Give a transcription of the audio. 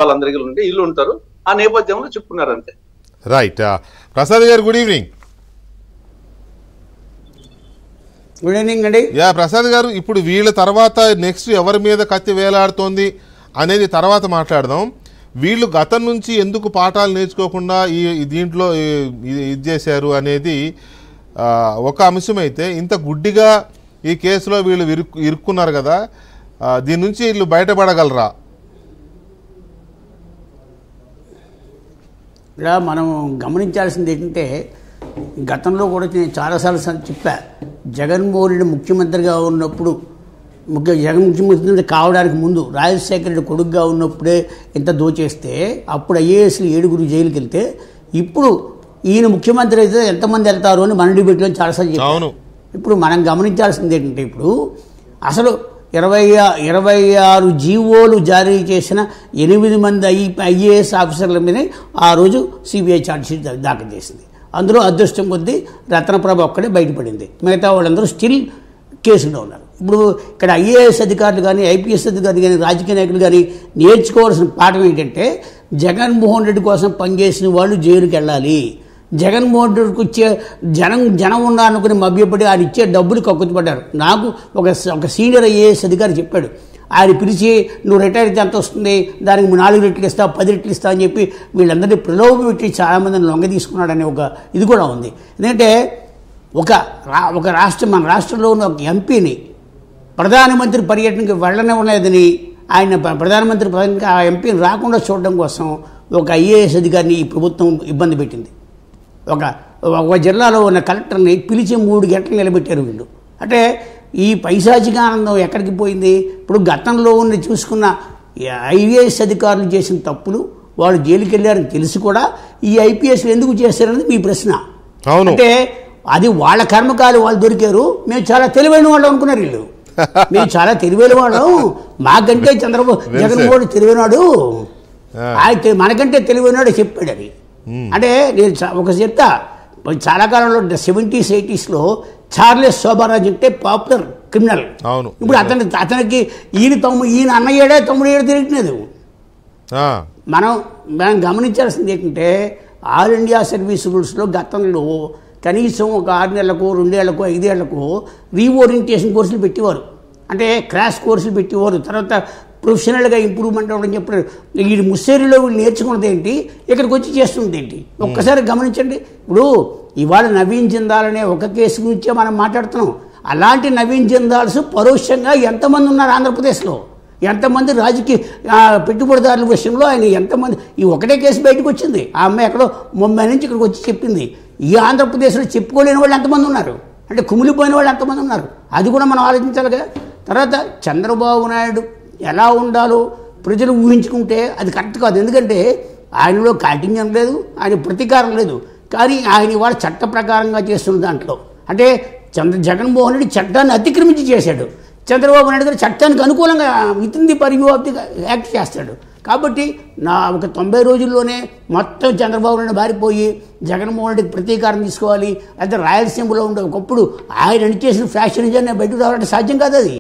వాళ్ళందరికీ ఉంటే ఇల్లు ఉంటారు. ఆ నేపథ్యంలో చెప్పుకున్నారు అంతే. రైట్. ప్రసాద్ గారు గుడ్ ఈవినింగ్. గుడ్ ఈవినింగ్ అండి. ప్రసాద్ గారు, ఇప్పుడు వీళ్ళ తర్వాత నెక్స్ట్ ఎవరి మీద కత్తి వేలాడుతోంది అనేది తర్వాత మాట్లాడదాం. వీళ్ళు గతం నుంచి ఎందుకు పాఠాలు నేర్చుకోకుండా దీంట్లో ఇది చేశారు అనేది ఒక అంశం అయితే, ఇంత గుడ్డిగా ఈ కేసులో వీళ్ళు ఇరుక్కున్నారు కదా, దీని నుంచి వీళ్ళు బయటపడగలరా? ఇలా మనం గమనించాల్సింది ఏంటంటే, గతంలో కూడా నేను చాలాసార్లు చెప్పా, జగన్మోహన్ రెడ్డి ముఖ్యమంత్రిగా ఉన్నప్పుడు, ముఖ్యమంత్రి కావడానికి ముందు రాజశేఖర రెడ్డి కొడుకుగా ఉన్నప్పుడే ఎంత దోచేస్తే, అప్పుడు ఐఏఎస్లు 7 జైలుకి వెళ్తే, ఇప్పుడు ఈయన ముఖ్యమంత్రి అయితే ఎంతమంది వెళ్తారు అని మన డిబేట్లో చాలాసార్లు చెప్పాను. ఇప్పుడు మనం గమనించాల్సింది ఏంటంటే, ఇప్పుడు అసలు 26 జీవోలు జారీ చేసిన 8 మంది ఐఏఎస్ ఆఫీసర్ల మీద ఆ రోజు సిబిఐ ఛార్జ్షీట్ దాఖలు చేసింది. అందులో అదృష్టం కొద్దీ రత్నప్రభ ఒక్కడే బయటపడింది, మిగతా వాళ్ళందరూ స్టిల్ కేసులో ఉన్నారు. ఇప్పుడు ఇక్కడ ఐఏఎస్ అధికారులు కానీ, ఐపీఎస్ అధికారులు కానీ, రాజకీయ నాయకులు కానీ నేర్చుకోవాల్సిన పాఠం ఏంటంటే, జగన్మోహన్ రెడ్డి కోసం పనిచేసిన వాళ్ళు జైలుకి వెళ్ళాలి. జగన్మోహన్ రెడ్డికి ఇచ్చే జనం ఉన్నారనుకుని మభ్యపడి ఆయన ఇచ్చే డబ్బులు కక్కుతుపడ్డారు. నాకు ఒక సీనియర్ ఐఏఎస్ అధికారి చెప్పాడు, ఆయన పిలిచి నువ్వు రిటైర్ అయితే ఎంత వస్తుంది, దానికి 4 రెట్లు ఇస్తా, 10 రెట్లు ఇస్తా అని చెప్పి వీళ్ళందరినీ ప్రలోభ పెట్టి చాలామందిని లొంగ తీసుకున్నాడనే ఒక ఇది కూడా ఉంది. ఎందుకంటే మన రాష్ట్రంలో ఉన్న ఒక ఎంపీని ప్రధానమంత్రి పర్యటనకి వెళ్ళనివ్వలేదని, ఆయన ప్రధానమంత్రి పర్యటనకి ఆ ఎంపీని రాకుండా చూడడం కోసం ఒక ఐఏఎస్ అధికారిని ఈ ప్రభుత్వం ఇబ్బంది పెట్టింది. ఒక జిల్లాలో ఉన్న కలెక్టర్ని పిలిచి 3 గంటలు నిలబెట్టారు వీళ్ళు. అంటే ఈ పైశాచిక ఆనందం ఎక్కడికి పోయింది? ఇప్పుడు గతంలో చూసుకున్న ఐఏఎస్ అధికారులు చేసిన తప్పులు, వాళ్ళు జైలుకి వెళ్ళారని తెలిసి కూడా ఈ ఐపీఎస్లు ఎందుకు చేశారనేది మీ ప్రశ్న. అంటే అది వాళ్ళ కర్మకాలు, వాళ్ళు దొరికారు, మేము చాలా తెలివైన వాళ్ళు అనుకున్నారు వీళ్ళు. మేము చాలా తెలివైన వాళ్ళం, మాకంటే జగన్మోహన్ తెలివైనవాడు, మనకంటే తెలివైనవాడు చెప్పాడు అది. అంటే నేను ఒక చెప్తా, చాలా కాలంలో 70s 80sలో చార్లెస్ శోభారాజ్ అంటే పాపులర్ క్రిమినల్. ఇప్పుడు అతనికి ఈయన అన్నయ్యేడే తమ్ముడు ఏడు తిరగట్లేదు. మనం గమనించాల్సింది ఏంటంటే, ఆల్ ఇండియా సర్వీస్ రూల్స్లో గతంలో కనీసం ఒక 6 నెలలకు 2 ఏళ్లకు 5 ఏళ్లకు రీఓరియంటేషన్ కోర్సులు పెట్టేవారు, అంటే క్రాష్ కోర్సులు పెట్టేవారు. తర్వాత ప్రొఫెషనల్గా ఇంప్రూవ్మెంట్ అవ్వడం చెప్పారు. ఈ ముస్సేరిలో వీళ్ళు నేర్చుకున్నది ఏంటి, ఇక్కడికి వచ్చి చేస్తున్నది ఏంటి ఒక్కసారి గమనించండి. ఇప్పుడు ఇవాళ నవీన్ జిందాల్ ఒక కేసు గురించే మనం మాట్లాడుతున్నాం. అలాంటి నవీన్ జిందాల్స్ పరోక్షంగా ఎంతమంది ఉన్నారు ఆంధ్రప్రదేశ్లో, ఎంతమంది రాజకీయ పెట్టుబడిదారుల విషయంలో ఆయన ఎంతమంది, ఈ ఒకటే కేసు బయటకు వచ్చింది. ఆ అమ్మాయి ఎక్కడో ముంబై నుంచి ఇక్కడికి వచ్చి చెప్పింది. ఈ ఆంధ్రప్రదేశ్లో చెప్పుకోలేని వాళ్ళు ఎంతమంది ఉన్నారు, అంటే కుమిలిపోయిన వాళ్ళు ఎంతమంది ఉన్నారు, అది కూడా మనం ఆలోచించాలి కదా. తర్వాత చంద్రబాబు నాయుడు ఎలా ఉండాలో ప్రజలు ఊహించుకుంటే అది కరెక్ట్ కాదు. ఎందుకంటే ఆయనలో కాఠిన్యం లేదు, ఆయన ప్రతీకారం లేదు, కానీ ఆయన ఇవాళ చట్ట ప్రకారంగా చేస్తున్న దాంట్లో, అంటే జగన్మోహన్ రెడ్డి చట్టాన్ని అతిక్రమించి చేశాడు, చంద్రబాబు నాయుడు గారు చట్టానికి అనుకూలంగా with the purview of the act చేస్తాడు. కాబట్టి ఒక 90 రోజుల్లోనే మొత్తం చంద్రబాబు నాయుడు బారిపోయి జగన్మోహన్ రెడ్డికి ప్రతీకారం తీసుకోవాలి, అయితే రాయలసీమలో ఉండే ఒకప్పుడు ఆయన చేసిన ఫ్యాషనిజాన్ని బయటకు రావాలంటే సాధ్యం కాదు అది.